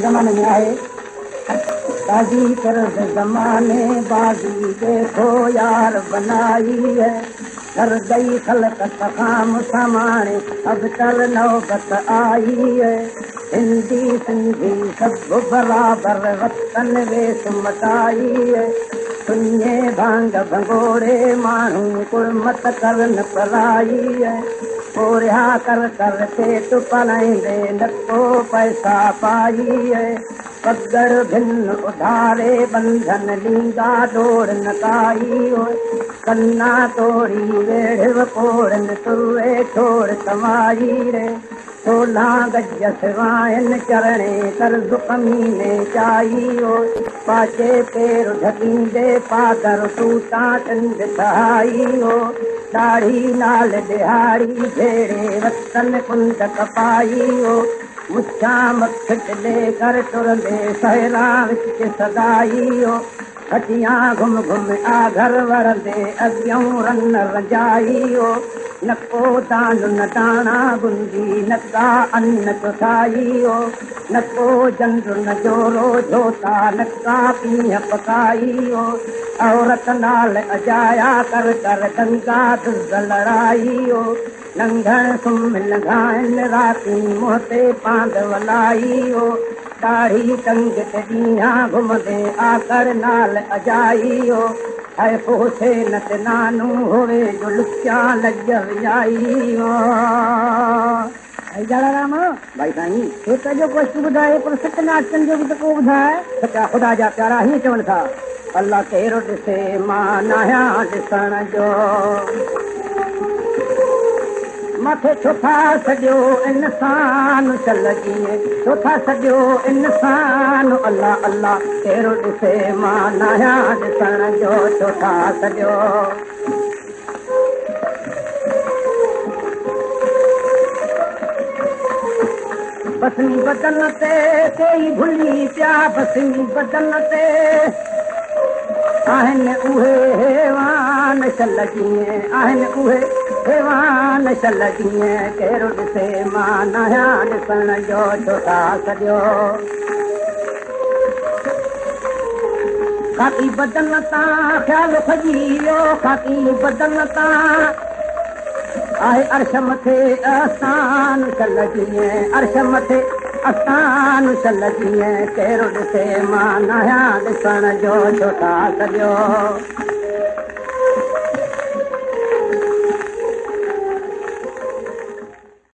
ज़माने में आहे बाज़ी कर ज़माने बाज़ी देखो यार बनाई है कर गई खलकत खाम समाने अब चल नौबत आई है हिंदी सिंधी सब बराबर वतन वेस मटाई है सुने भांग भंगोड़े माण्हू कुड़मत करन पलाई है पोरिया कर पेट पलाईंदे नको पैसा पाई है पगड़ भिन्न उधारे बंधन लींगा डोड़ नकाई हो कन्ना तोड़ी वेढ़ पोड़न तुरे छोड़ कमाई रे 16 गज सिवायन चरणे कर्ज कमीने चाहियो पाचे पेर ढकींदे पादर टूटा चंद सहाइयो दाढ़ी नाल दिहाड़ी भेड़े वतन कुंड कपाइयो मुच्छा मक्खट लेकर तुरंदे सहरा विच सदाइयो हटियां घुम घुम आ घर वरंदे अॻियों रन रजाइयो नको दान न दाना गुंजी नका अन्न चुसाइयो नको जंड न जोरो जोता नका पीह पकाइयो औरत नाल अजाया कर गंगा दुज़ लड़ाइयो लंघण सुम्हिल घाइन राती मोते पांद वलाइयो दाढ़ी टंग ते ॾींहं घुमंदे आकर नाल अजाइयो है पोसे न ते नानू होवे जो लुचा लज विझाइयो राम भाई साईं हिक जो कुझु ॿुधाए पर सत्यनारायण जो बि त को ॿुधाए सचा ख़ुदा जा प्यारा हीअं चवनि था अल्लाह कहिड़ो ॾिसे मां नाहियां ॾिसण जो मथे छो था सॼो इंसान चल जीअं छो था सॼो इंसान अल्लाह अल्लाह कहिड़ो ॾिसे मां नाहियां ॾिसण जो छो था सॼो बसनी बदन ते कई भुली पिया बसनी बदन ते आहिनि उहे हेवान चल जीअं आहिनि उहे हेवान चल जीअं कहिड़ो ॾिसे मां नाहियां ॾिसण जो छो था सॼो खाकी बदन तां ख़्यालु खजी वियो खाकी बदन तां आहे अर्श मथे आसान चल जीअं अर्श मथे आसान चल जीअं कहिड़ो ॾिसे मां नाहियां ॾिसण जो छो था सॼो